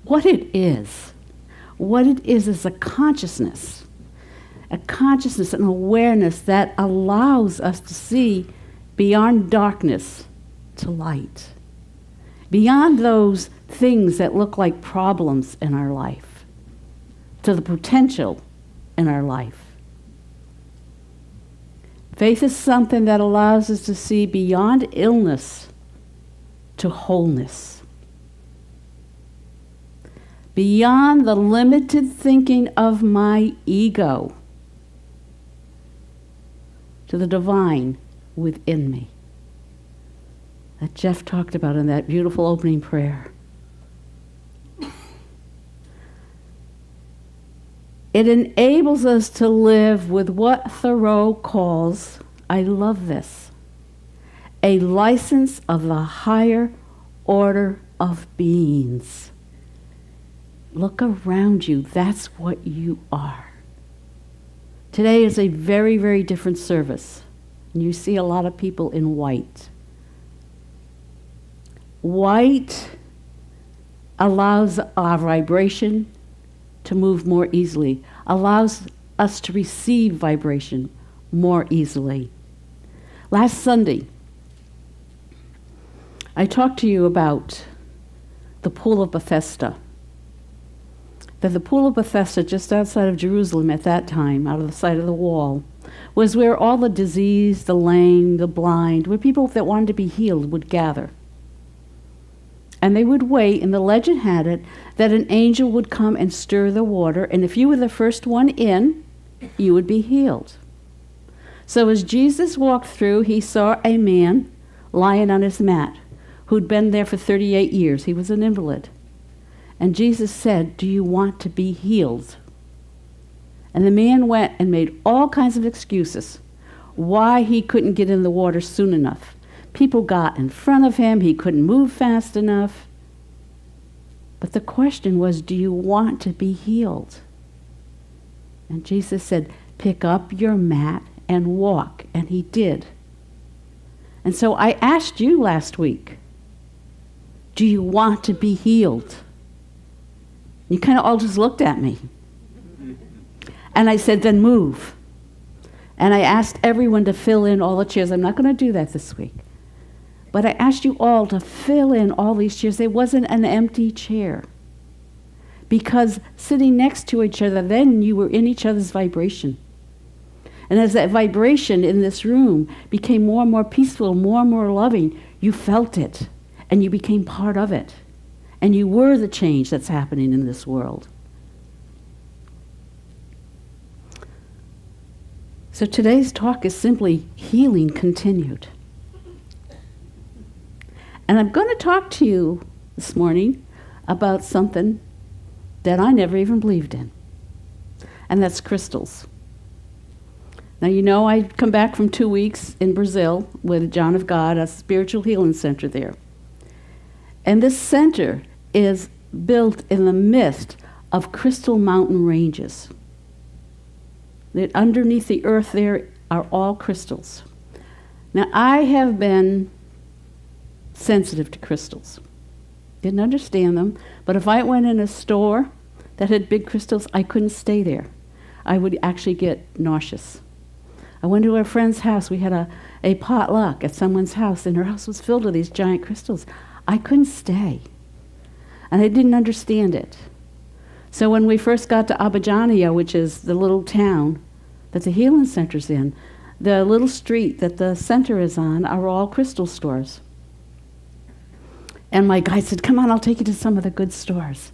What it is a consciousness, an awareness that allows us to see beyond darkness to light, beyond those things that look like problems in our life, to the potential in our life. Faith is something that allows us to see beyond illness to wholeness, beyond the limited thinking of my ego to the divine within me that Jeff talked about in that beautiful opening prayer. It enables us to live with what Thoreau calls, I love this, a license of the higher order of beings. Look around you. That's what you are. Today is a very, very different service. And you see a lot of people in white. White allows our vibration to move more easily, allows us to receive vibration more easily. Last Sunday, I talked to you about the Pool of Bethesda. That the Pool of Bethesda, just outside of Jerusalem at that time, out of the side of the wall, was where all the diseased, the lame, the blind, where people that wanted to be healed would gather. And they would wait, and the legend had it that an angel would come and stir the water, and if you were the first one in, you would be healed. So as Jesus walked through, he saw a man lying on his mat who'd been there for 38 years. He was an invalid. And Jesus said, "Do you want to be healed?" And the man went and made all kinds of excuses why he couldn't get in the water soon enough. People got in front of him. He couldn't move fast enough. But the question was, do you want to be healed? And Jesus said, pick up your mat and walk. And he did. And so I asked you last week, do you want to be healed? You kind of all just looked at me. And I said, then move. And I asked everyone to fill in all the chairs. I'm not going to do that this week. But I asked you all to fill in all these chairs. There wasn't an empty chair. Because sitting next to each other, then you were in each other's vibration. And as that vibration in this room became more and more peaceful, more and more loving, you felt it. And you became part of it. And you were the change that's happening in this world. So today's talk is simply healing continued. And I'm going to talk to you this morning about something that I never even believed in. And that's crystals. Now, you know, I come back from 2 weeks in Brazil with John of God, a spiritual healing center there. And this center is built in the midst of crystal mountain ranges. That underneath the earth there are all crystals. Now, I have been sensitive to crystals. Didn't understand them, but if I went in a store that had big crystals, I couldn't stay there. I would actually get nauseous. I went to a friend's house. We had a potluck at someone's house, and her house was filled with these giant crystals. I couldn't stay, and I didn't understand it. So when we first got to Abidjania, which is the little town that the healing center's in, the little street that the center is on are all crystal stores. And my guide said, come on, I'll take you to some of the good stores.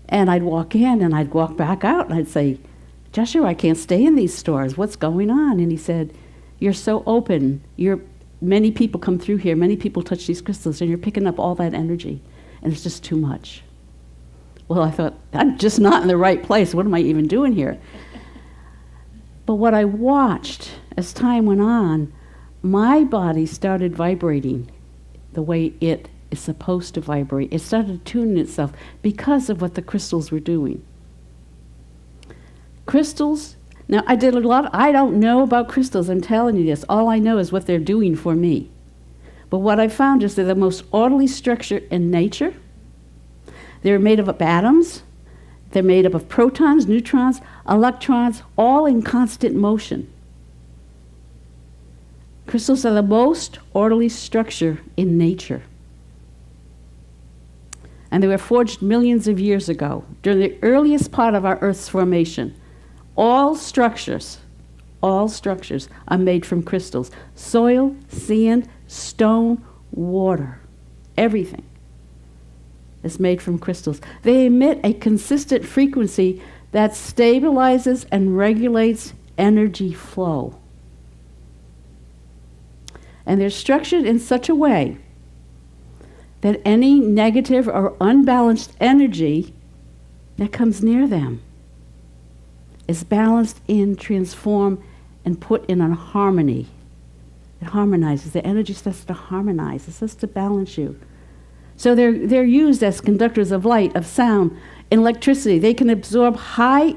And I'd walk in and I'd walk back out and I'd say, Joshua, I can't stay in these stores. What's going on? And he said, you're so open. Many people come through here. Many people touch these crystals and you're picking up all that energy. And it's just too much. Well, I thought, I'm just not in the right place. What am I even doing here? But what I watched as time went on, my body started vibrating the way it is supposed to vibrate. It started tuning itself because of what the crystals were doing. Crystals, now I don't know about crystals, I'm telling you this. All I know is what they're doing for me. But what I found is they're the most orderly structure in nature. They're made up of atoms. They're made up of protons, neutrons, electrons, all in constant motion. Crystals are the most orderly structure in nature. And they were forged millions of years ago, during the earliest part of our Earth's formation. All structures are made from crystals. Soil, sand, stone, water, everything is made from crystals. They emit a consistent frequency that stabilizes and regulates energy flow. And they're structured in such a way that any negative or unbalanced energy that comes near them is balanced in, transformed, and put in a harmony. It harmonizes. The energy starts to harmonize. It starts to balance you. So they're used as conductors of light, of sound, electricity. They can absorb high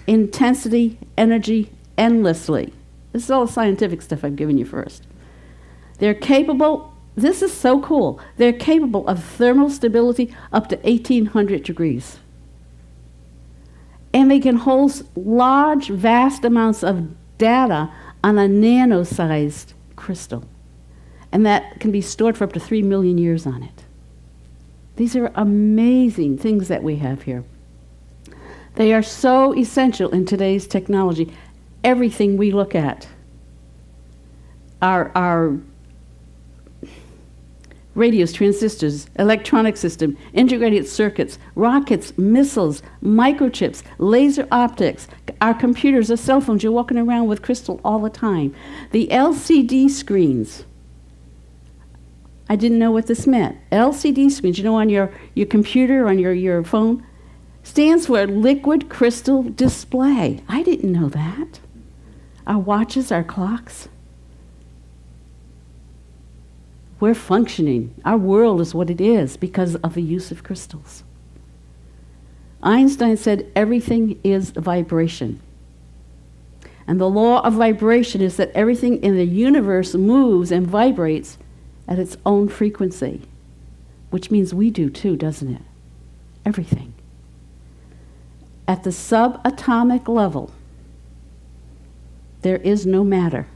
intensity energy endlessly. This is all the scientific stuff I've given you first. They're capable, this is so cool, they're capable of thermal stability up to 1800 degrees. And they can hold large, vast amounts of data on a nano-sized crystal. And that can be stored for up to 3 million years on it. These are amazing things that we have here. They are so essential in today's technology. Everything we look at, our radios, transistors, electronic system, integrated circuits, rockets, missiles, microchips, laser optics, our computers, our cell phones. You're walking around with crystal all the time. The LCD screens. I didn't know what this meant. LCD screens, you know, on your computer, on your phone, stands for liquid crystal display. I didn't know that. Our watches, our clocks. We're functioning. Our world is what it is because of the use of crystals. Einstein said everything is vibration. And the law of vibration is that everything in the universe moves and vibrates at its own frequency, which means we do too, doesn't it? Everything. At the subatomic level, there is no matter.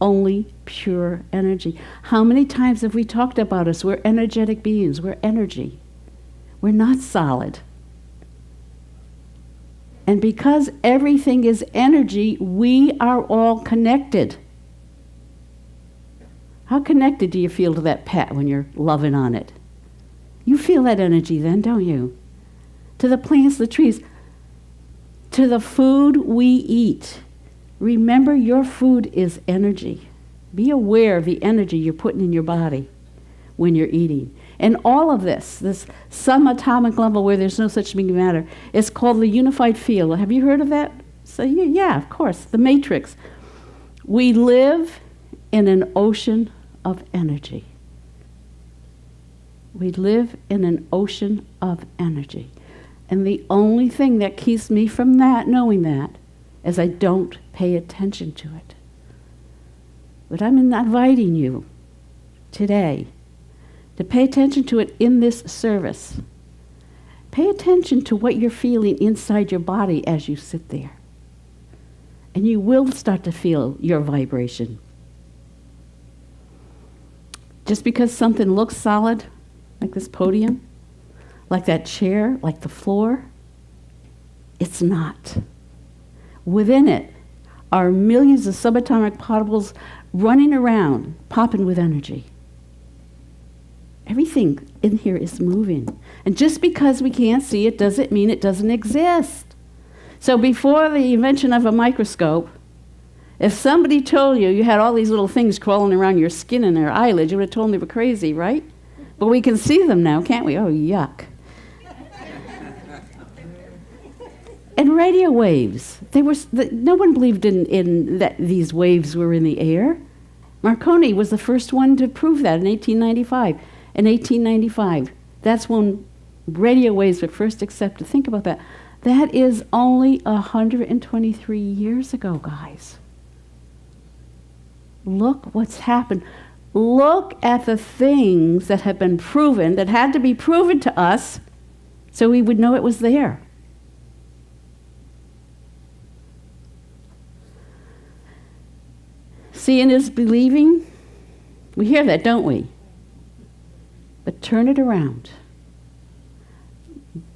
Only pure energy. How many times have we talked about us? We're energetic beings. We're energy. We're not solid. And because everything is energy, we are all connected. How connected do you feel to that pet when you're loving on it? You feel that energy then, don't you? To the plants, the trees, to the food we eat. Remember, your food is energy. Be aware of the energy you're putting in your body when you're eating. And all of this subatomic level where there's no such thing as matter, is called the unified field. Have you heard of that? So yeah, of course, the matrix. We live in an ocean of energy. We live in an ocean of energy. And the only thing that keeps me from that, knowing that, is I don't pay attention to it. But I'm inviting you today to pay attention to it in this service. Pay attention to what you're feeling inside your body as you sit there. And you will start to feel your vibration. Just because something looks solid, like this podium, like that chair, like the floor, it's not. Within it are millions of subatomic particles running around, popping with energy. Everything in here is moving. And just because we can't see it doesn't mean it doesn't exist. So before the invention of a microscope, if somebody told you had all these little things crawling around your skin and your eyelids, you would have told them they were crazy, right? But we can see them now, can't we? Oh, yuck. And radio waves, no one believed in that these waves were in the air. Marconi was the first one to prove that in 1895. In 1895, that's when radio waves were first accepted. Think about that. That is only 123 years ago, guys. Look what's happened. Look at the things that have been proven, that had to be proven to us so we would know it was there. Seeing is believing. We hear that, don't we? But turn it around.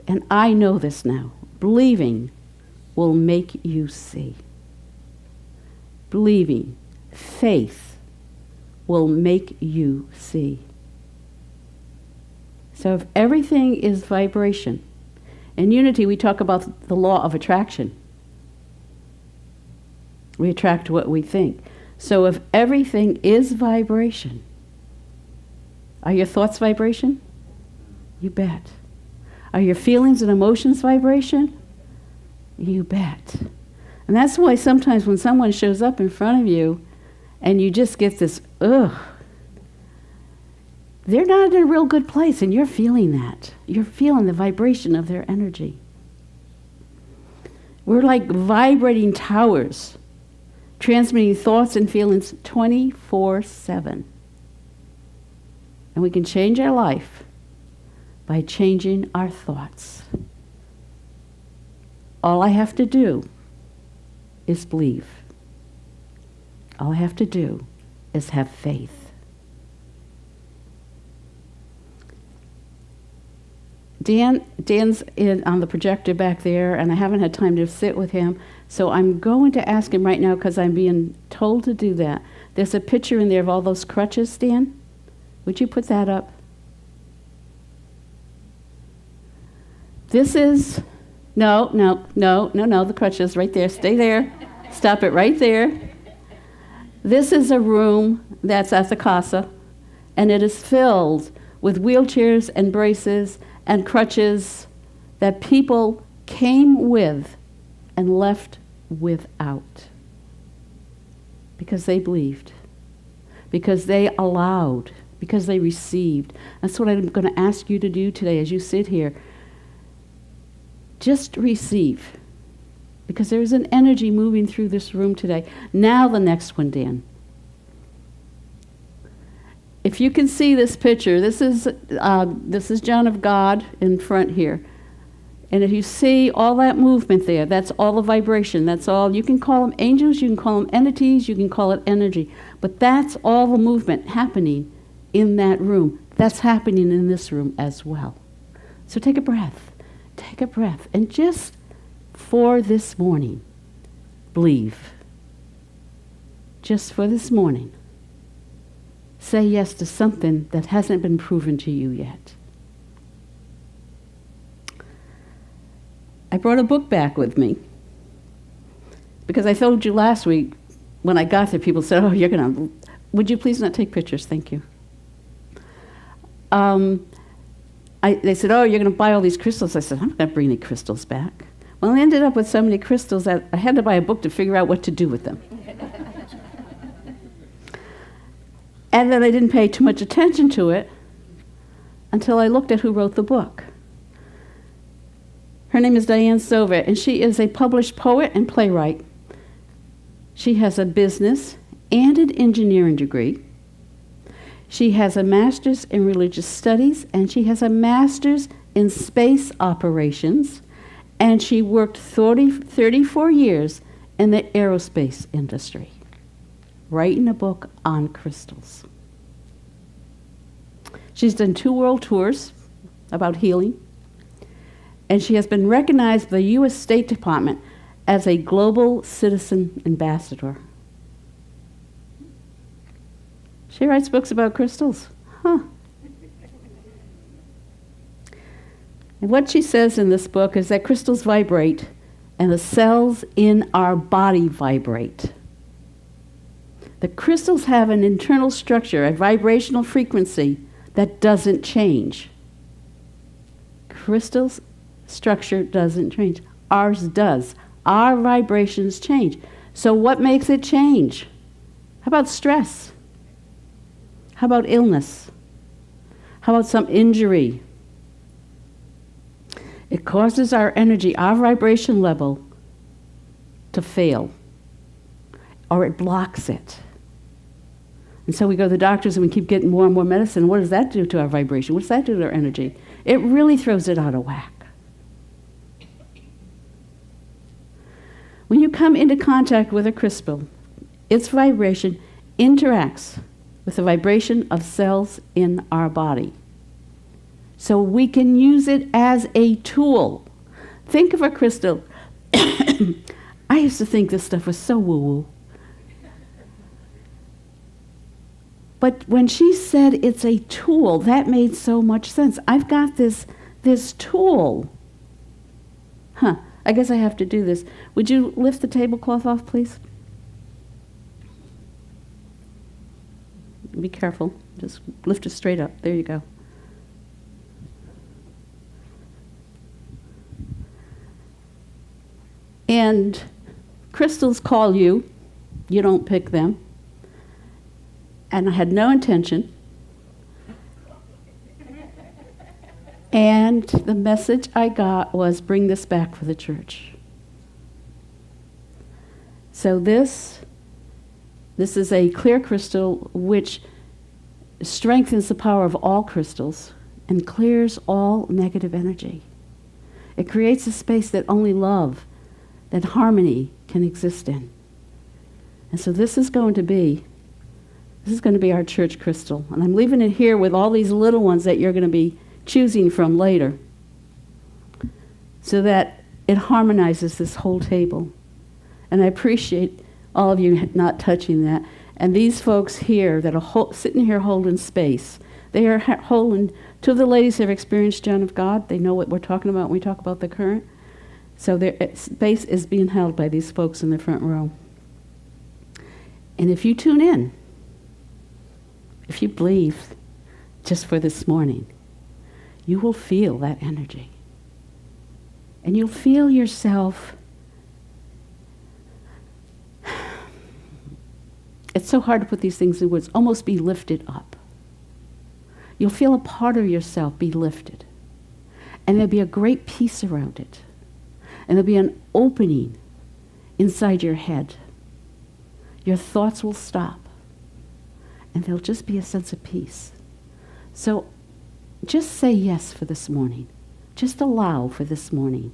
And I know this now. Believing will make you see. Believing, faith, will make you see. So if everything is vibration, in Unity we talk about the law of attraction. We attract what we think. So if everything is vibration, are your thoughts vibration? You bet. Are your feelings and emotions vibration? You bet. And that's why sometimes when someone shows up in front of you and you just get this, ugh, they're not in a real good place, and you're feeling that. You're feeling the vibration of their energy. We're like vibrating towers, transmitting thoughts and feelings 24/7. And we can change our life by changing our thoughts. All I have to do is believe. All I have to do is have faith. Dan's on the projector back there, and I haven't had time to sit with him, so I'm going to ask him right now because I'm being told to do that. There's a picture in there of all those crutches, Dan. Would you put that up? This is, no, the crutches right there. Stay there. Stop it right there. This is a room that's at the Casa, and it is filled with wheelchairs and braces and crutches that people came with and left without. Because they believed. Because they allowed. Because they received. That's what I'm going to ask you to do today as you sit here. Just receive. Because there's an energy moving through this room today. Now the next one, Dan. If you can see this picture, this is John of God in front here. And if you see all that movement there, that's all the vibration. That's all. You can call them angels, you can call them entities, you can call it energy. But that's all the movement happening in that room. That's happening in this room as well. So take a breath. Take a breath. And just for this morning, believe. Just for this morning. Say yes to something that hasn't been proven to you yet. I brought a book back with me because I told you last week when I got there, people said, oh, would you please not take pictures? Thank you. They said, oh, you're going to buy all these crystals. I said, I'm not going to bring any crystals back. Well, I ended up with so many crystals that I had to buy a book to figure out what to do with them. And then I didn't pay too much attention to it until I looked at who wrote the book. Her name is Diane Sovert, and she is a published poet and playwright. She has a business and an engineering degree. She has a master's in religious studies, and she has a master's in space operations, and she worked 34 years in the aerospace industry, writing a book on crystals. She's done 2 world tours about healing, and she has been recognized by the U.S. State Department as a global citizen ambassador. She writes books about crystals. And what she says in this book is that crystals vibrate, and the cells in our body vibrate. The crystals have an internal structure, a vibrational frequency that doesn't change. Crystals' structure doesn't change. Ours does. Our vibrations change. So what makes it change? How about stress? How about illness? How about some injury? It causes our energy, our vibration level, to fail, or it blocks it. And so we go to the doctors and we keep getting more and more medicine. What does that do to our vibration? What does that do to our energy? It really throws it out of whack. come into contact with a crystal, its vibration interacts with the vibration of cells in our body. So we can use it as a tool. Think of a crystal. I used to think this stuff was so woo-woo. But when she said it's a tool, that made so much sense. I've got this tool. I guess I have to do this. Would you lift the tablecloth off, please? Be careful. Just lift it straight up. There you go. And crystals call you. You don't pick them. And I had no intention. And the message I got was, bring this back for the church. So this is a clear crystal which strengthens the power of all crystals and clears all negative energy. It creates a space that only love, that harmony can exist in. And so this is going to be our church crystal. And I'm leaving it here with all these little ones that you're going to be choosing from later, so that it harmonizes this whole table. And I appreciate all of you not touching that. And these folks here that are sitting here holding space, they are holding, two of the ladies have experienced John of God. They know what we're talking about when we talk about the current. So their space is being held by these folks in the front row. And if you tune in, if you believe just for this morning, you will feel that energy. And you'll feel yourself. It's so hard to put these things in words, almost be lifted up. You'll feel a part of yourself be lifted. And there'll be a great peace around it. And there'll be an opening inside your head. Your thoughts will stop. And there'll just be a sense of peace. So just say yes for this morning. Just allow for this morning.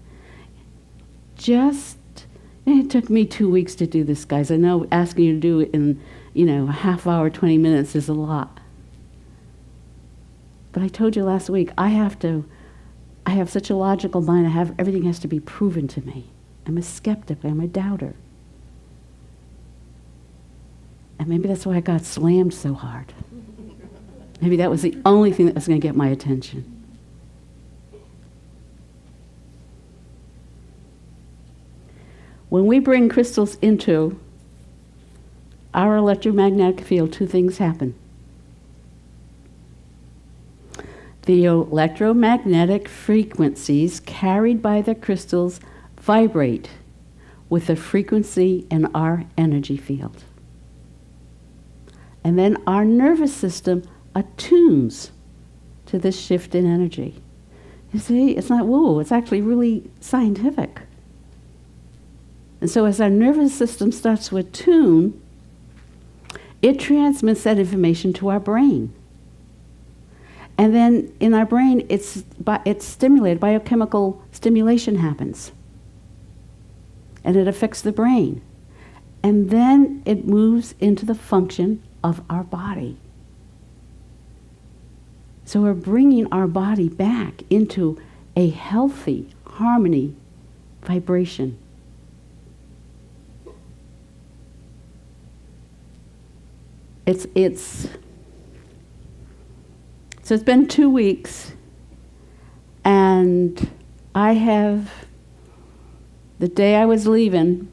It took me 2 weeks to do this, guys. I know asking you to do it in, a half hour, 20 minutes is a lot. But I told you last week, I have such a logical mind. Everything has to be proven to me. I'm a skeptic. I'm a doubter. And maybe that's why I got slammed so hard. Maybe that was the only thing that was going to get my attention. When we bring crystals into our electromagnetic field, two things happen. The electromagnetic frequencies carried by the crystals vibrate with the frequency in our energy field. And then our nervous system attunes to this shift in energy. You see, it's not woo, it's actually really scientific. And so as our nervous system starts to attune, it transmits that information to our brain. And then in our brain, it's stimulated, biochemical stimulation happens. And it affects the brain. And then it moves into the function of our body. So we're bringing our body back into a healthy harmony vibration. So it's been 2 weeks, and the day I was leaving,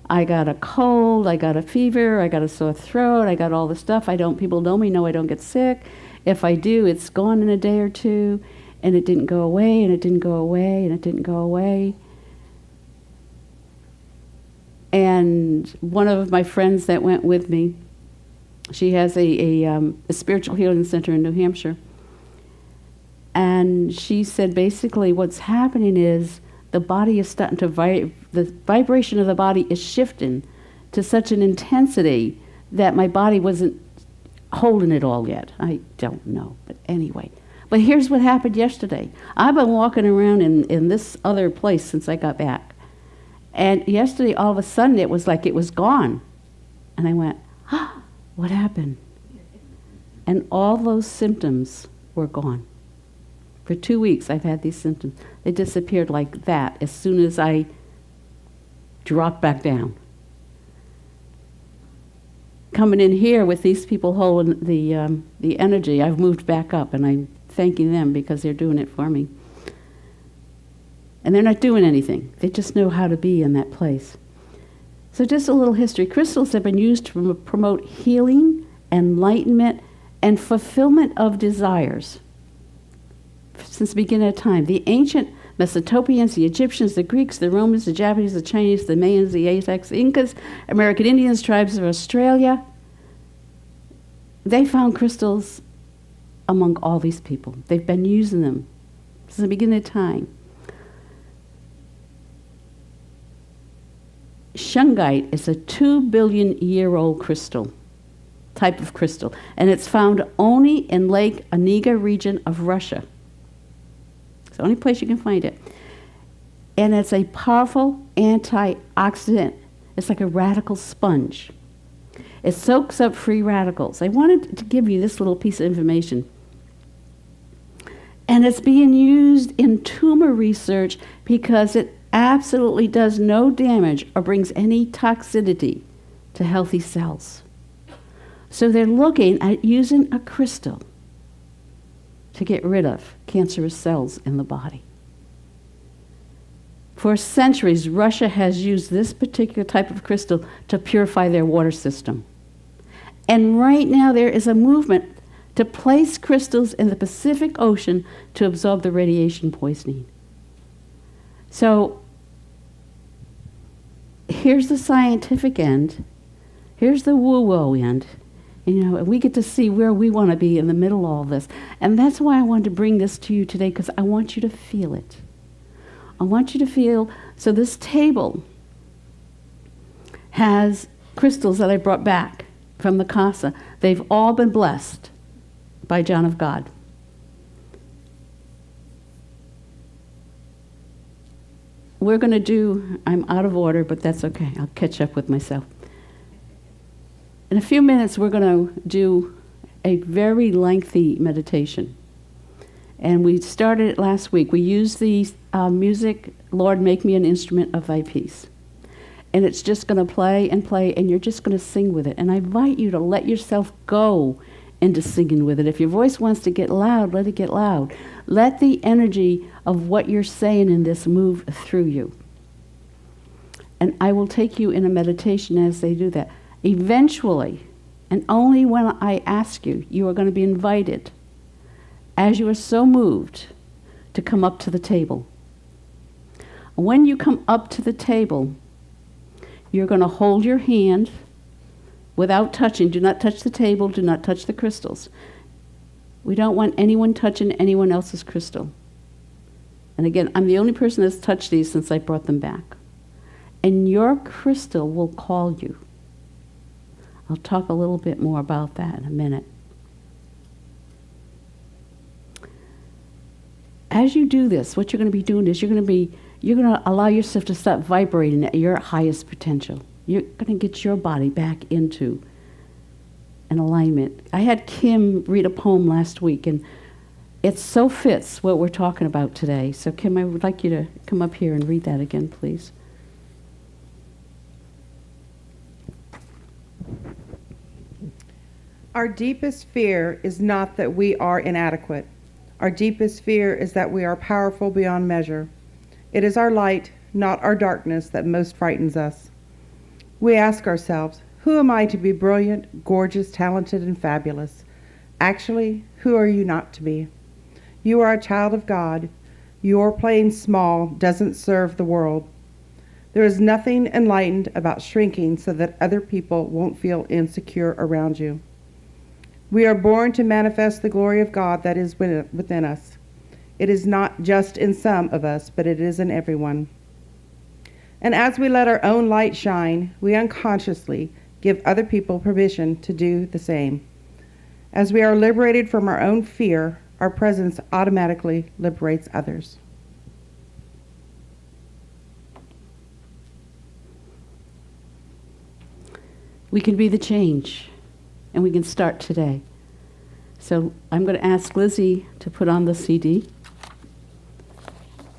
I got a cold, I got a fever, I got a sore throat, I got all the stuff. People know me, know I don't get sick. If I do, it's gone in a day or two, and it didn't go away, and it didn't go away, and it didn't go away. And one of my friends that went with me, she has a spiritual healing center in New Hampshire. And she said basically what's happening is the body is starting to the vibration of the body is shifting to such an intensity that my body wasn't holding it all yet. I don't know, but anyway. But here's what happened yesterday. I've been walking around in this other place since I got back. And yesterday, all of a sudden, it was like it was gone. And I went, what happened? And all those symptoms were gone. For 2 weeks, I've had these symptoms. They disappeared like that as soon as I dropped back down. Coming in here with these people holding the energy, I've moved back up, and I'm thanking them because they're doing it for me. And they're not doing anything. They just know how to be in that place. So just a little history. Crystals have been used to promote healing, enlightenment, and fulfillment of desires since the beginning of time. The ancient Mesopotamians, the Egyptians, the Greeks, the Romans, the Japanese, the Chinese, the Mayans, the Aztecs, the Incas, American Indians, tribes of Australia, they found crystals among all these people. They've been using them since the beginning of time. Shungite is a 2 billion year old crystal, type of crystal, and it's found only in Lake Onega region of Russia. It's the only place you can find it. And it's a powerful antioxidant. It's like a radical sponge. It soaks up free radicals. I wanted to give you this little piece of information. And it's being used in tumor research because it absolutely does no damage or brings any toxicity to healthy cells. So they're looking at using a crystal to get rid of cancerous cells in the body. For centuries, Russia has used this particular type of crystal to purify their water system. And right now there is a movement to place crystals in the Pacific Ocean to absorb the radiation poisoning. So here's the scientific end, here's the woo-woo end, and we get to see where we want to be in the middle of all this. And that's why I wanted to bring this to you today, because I want you to feel it. I want you to feel, so this table has crystals that I brought back from the Casa. They've all been blessed by John of God. We're going to do, I'm out of order, but that's okay. I'll catch up with myself. In a few minutes, we're going to do a very lengthy meditation. And we started it last week. We used the music, Lord, Make Me an Instrument of Thy Peace. And it's just going to play, and you're just going to sing with it. And I invite you to let yourself go into singing with it. If your voice wants to get loud, let it get loud. Let the energy of what you're saying in this move through you. And I will take you in a meditation as they do that. Eventually, and only when I ask you, you are going to be invited, as you are so moved, to come up to the table. When you come up to the table, you're going to hold your hand without touching. Do not touch the table. Do not touch the crystals. We don't want anyone touching anyone else's crystal. And again, I'm the only person that's touched these since I brought them back. And your crystal will call you. I'll talk a little bit more about that in a minute. As you do this, what you're going to be doing is you're going to allow yourself to start vibrating at your highest potential. You're going to get your body back into an alignment. I had Kim read a poem last week, and it so fits what we're talking about today. So Kim, I would like you to come up here and read that again, please. Our deepest fear is not that we are inadequate. Our deepest fear is that we are powerful beyond measure. It is our light, not our darkness, that most frightens us. We ask ourselves, who am I to be brilliant, gorgeous, talented, and fabulous? Actually, who are you not to be? You are a child of God. Your playing small doesn't serve the world. There is nothing enlightened about shrinking so that other people won't feel insecure around you. We are born to manifest the glory of God that is within us. It is not just in some of us, but it is in everyone. And as we let our own light shine, we unconsciously give other people permission to do the same. As we are liberated from our own fear, our presence automatically liberates others. We can be the change, and we can start today. So I'm going to ask Lizzie to put on the CD.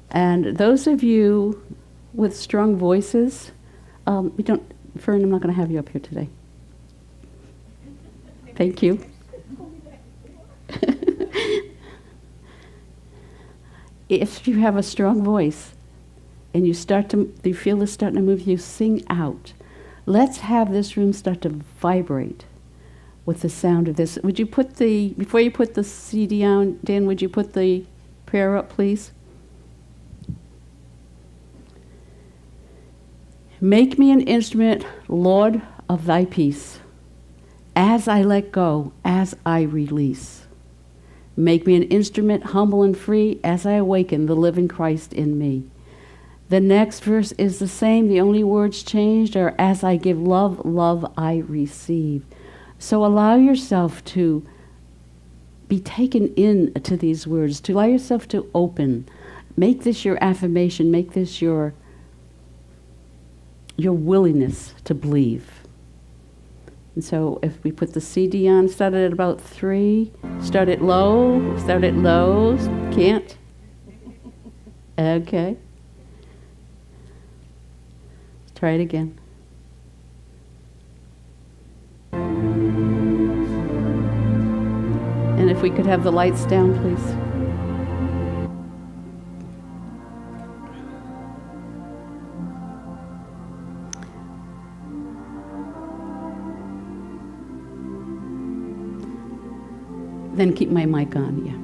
And those of you with strong voices, Fern, I'm not going to have you up here today. Thank you. If you have a strong voice and you feel this starting to move you, sing out. Let's have this room start to vibrate with the sound of this. Would you before you put the CD on, Dan, would you put the prayer up, please? Make me an instrument, Lord, of thy peace, as I let go, as I release. Make me an instrument, humble and free, as I awaken the living Christ in me. The next verse is the same. The only words changed are, as I give love, love I receive. So allow yourself to be taken in to these words, to allow yourself to open. Make this your affirmation. Make this your willingness to believe. And so if we put the CD on, start it at about 3, start it low, can't? Okay. Let's try it again. And if we could have the lights down, please. Then keep my mic on, yeah.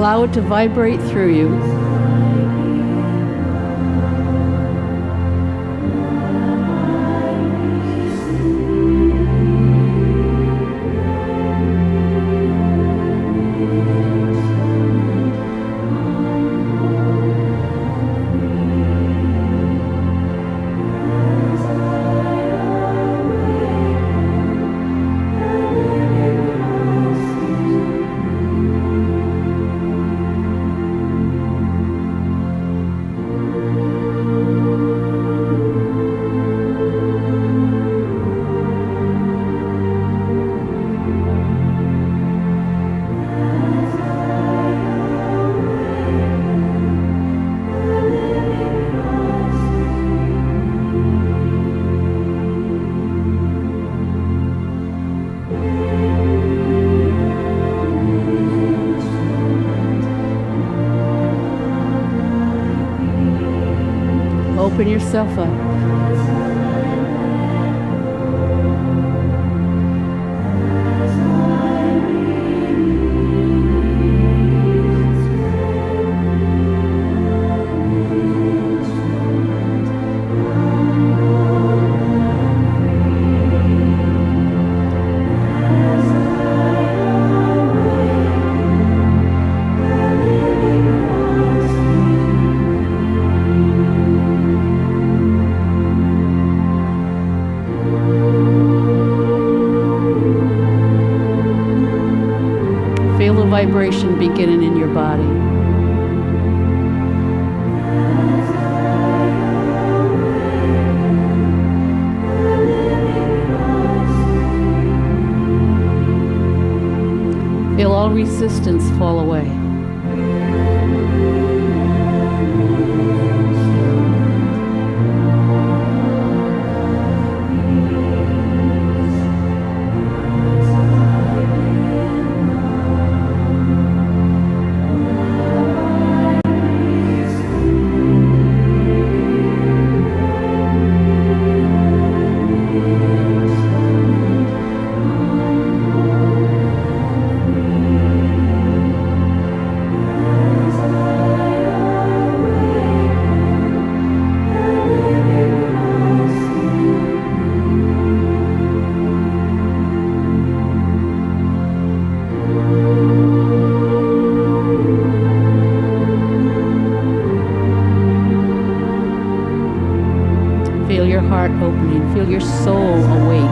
Allow it to vibrate through you. Open yourself up. Feel the vibration beginning in your body. Feel all resistance fall away. Feel your heart opening. Feel your soul awake.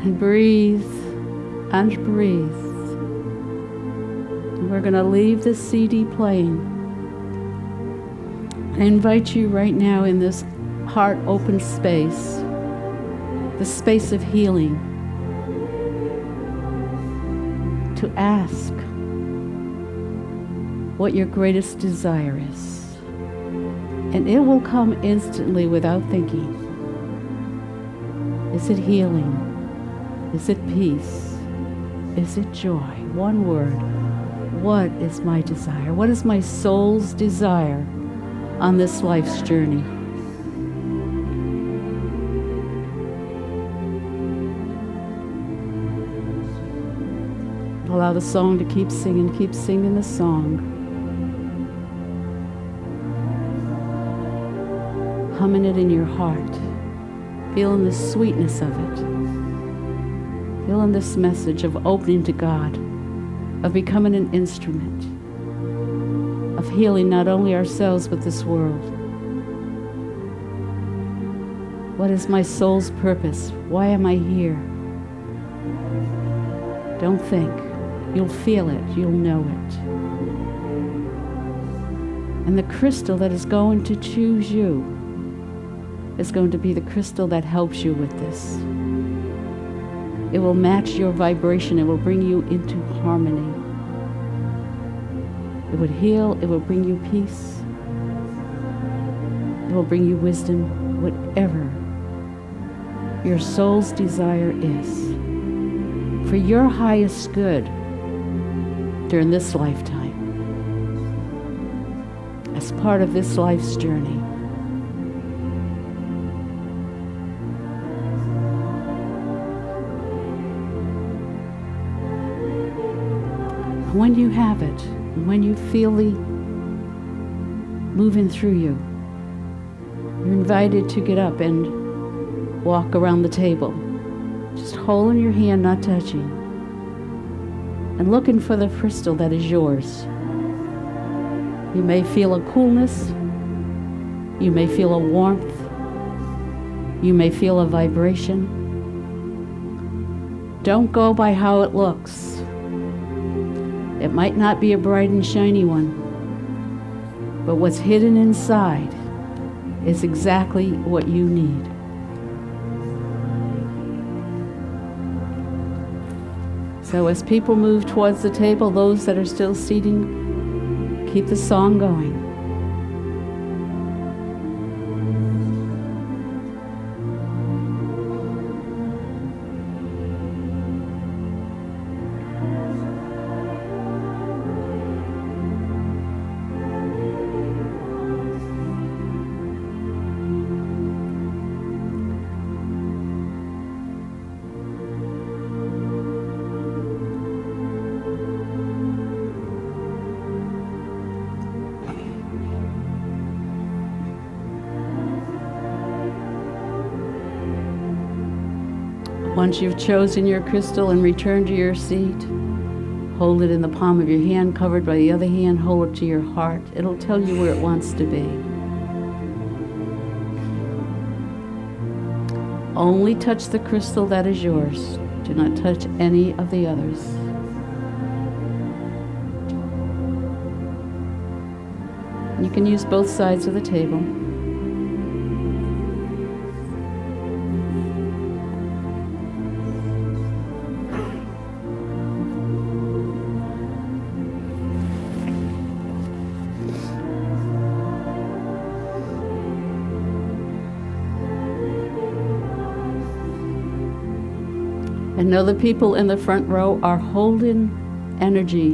And breathe and breathe. And we're going to leave this CD playing. I invite you right now in this heart open space, the space of healing, to ask what your greatest desire is. And it will come instantly without thinking. Is it healing? Is it peace? Is it joy? One word. What is my desire? What is my soul's desire on this life's journey? Allow the song to keep singing the song. Humming it in your heart, feeling the sweetness of it, feeling this message of opening to God, of becoming an instrument, of healing not only ourselves but this world. What is my soul's purpose? Why am I here? Don't think. You'll feel it. You'll know it. And the crystal that is going to choose you is going to be the crystal that helps you with this. It will match your vibration. It will bring you into harmony. It would heal. It will bring you peace. It will bring you wisdom, whatever your soul's desire is, for your highest good during this lifetime, as part of this life's journey. When you have it, when you feel the moving through you, you're invited to get up and walk around the table, just holding your hand, not touching, and looking for the crystal that is yours. You may feel a coolness, you may feel a warmth, you may feel a vibration. Don't go by how it looks. It might not be a bright and shiny one, but what's hidden inside is exactly what you need. So as people move towards the table, those that are still seating, keep the song going. Once you've chosen your crystal and returned to your seat, hold it in the palm of your hand, covered by the other hand, hold it to your heart. It'll tell you where it wants to be. Only touch the crystal that is yours. Do not touch any of the others. You can use both sides of the table. And know the people in the front row are holding energy.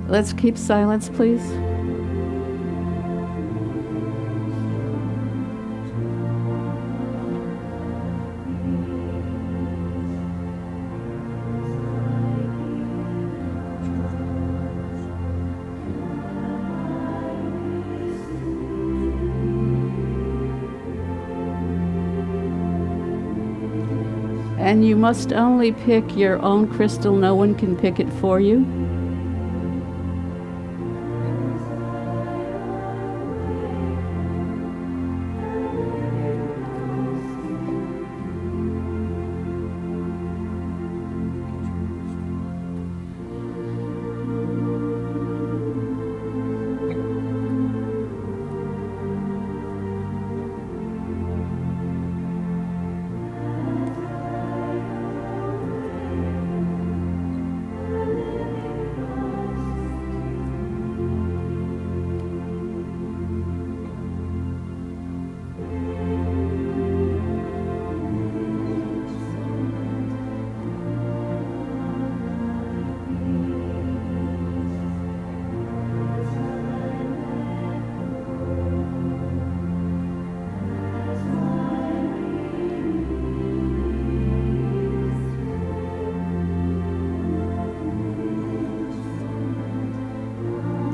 Let's keep silence, please. And you must only pick your own crystal. No one can pick it for you.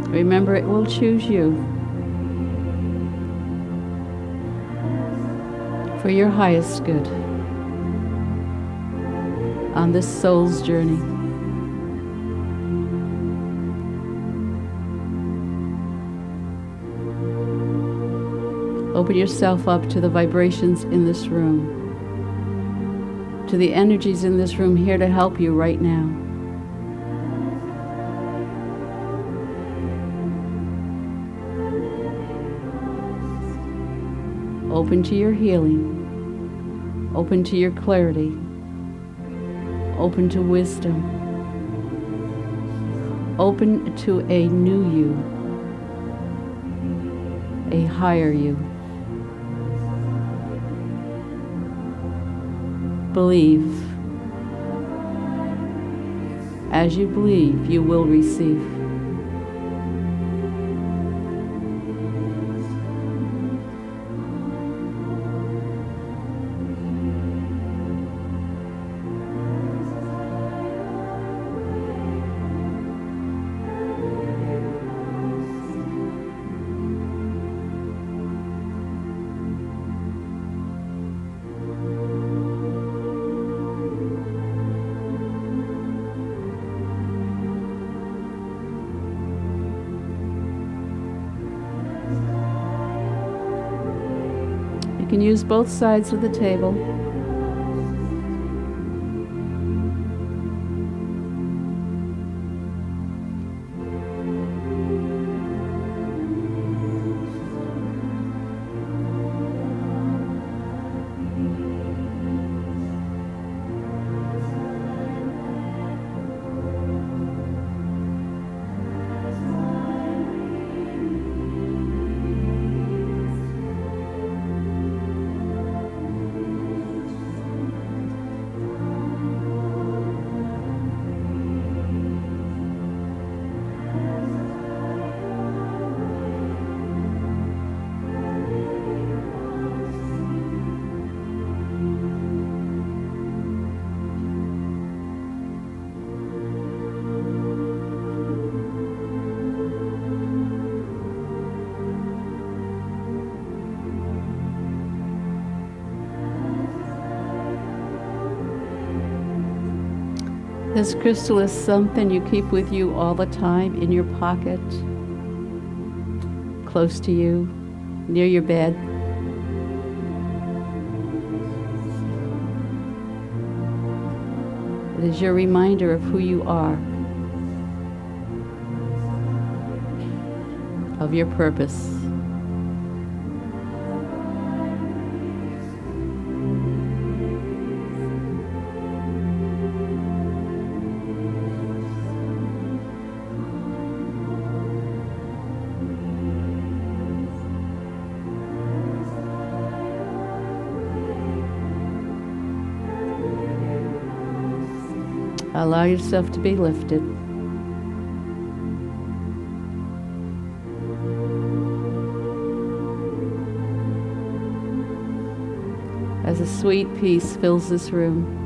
Remember, it will choose you for your highest good on this soul's journey. Open yourself up to the vibrations in this room, to the energies in this room here to help you right now. Open to your healing, open to your clarity, open to wisdom, open to a new you, a higher you. Believe. As you believe, you will receive. You can use both sides of the table. This crystal is something you keep with you all the time, in your pocket, close to you, near your bed. It is your reminder of who you are, of your purpose. Allow yourself to be lifted. As a sweet peace fills this room.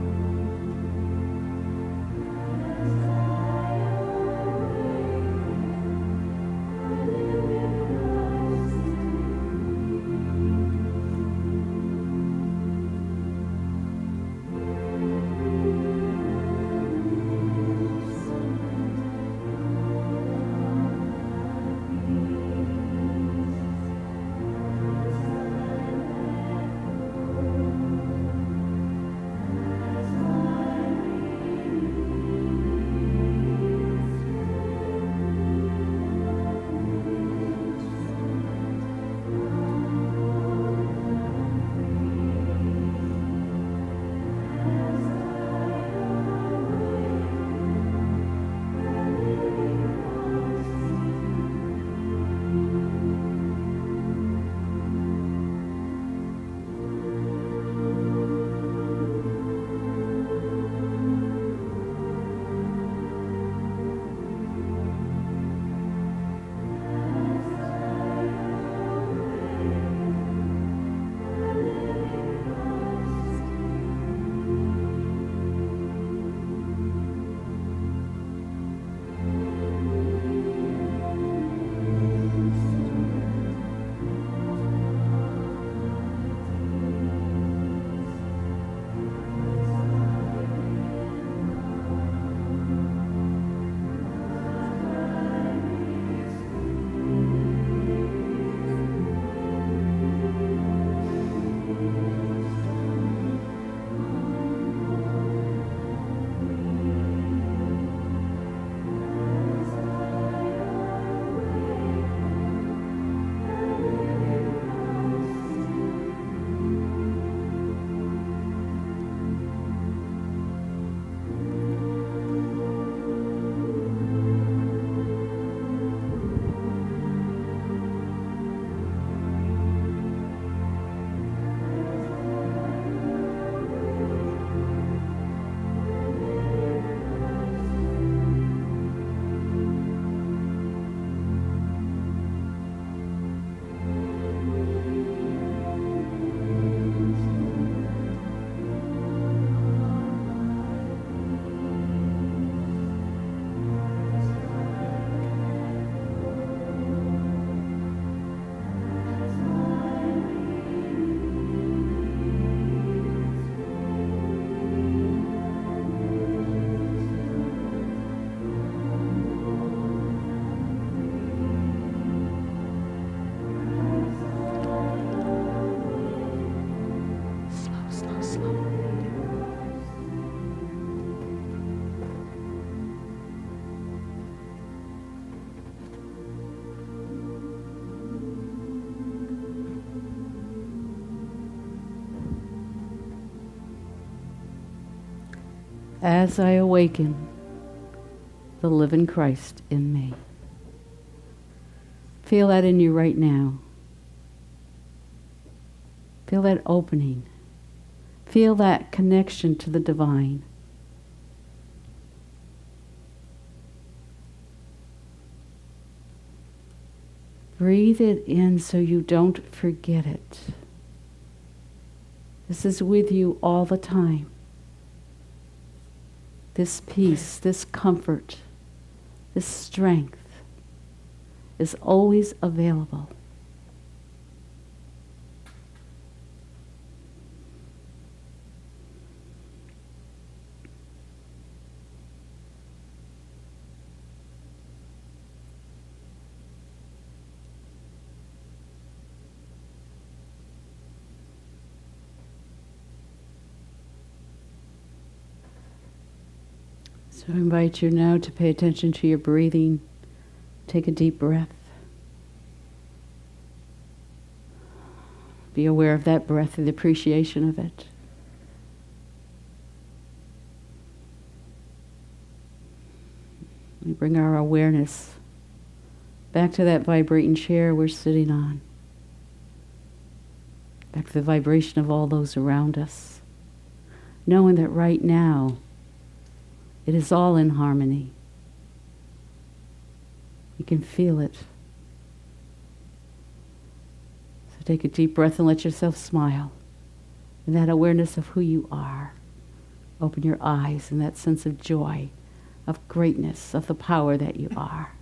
as I awaken the living Christ in me. Feel that in you right now. Feel that opening. Feel that connection to the divine. Breathe it in so you don't forget it. This is with you all the time. This peace, this comfort, this strength is always available. So I invite you now to pay attention to your breathing. Take a deep breath. Be aware of that breath and the appreciation of it. We bring our awareness back to that vibrating chair we're sitting on. Back to the vibration of all those around us. Knowing that right now, it is all in harmony. You can feel it. So take a deep breath and let yourself smile. In that awareness of who you are. Open your eyes in that sense of joy, of greatness, of the power that you are.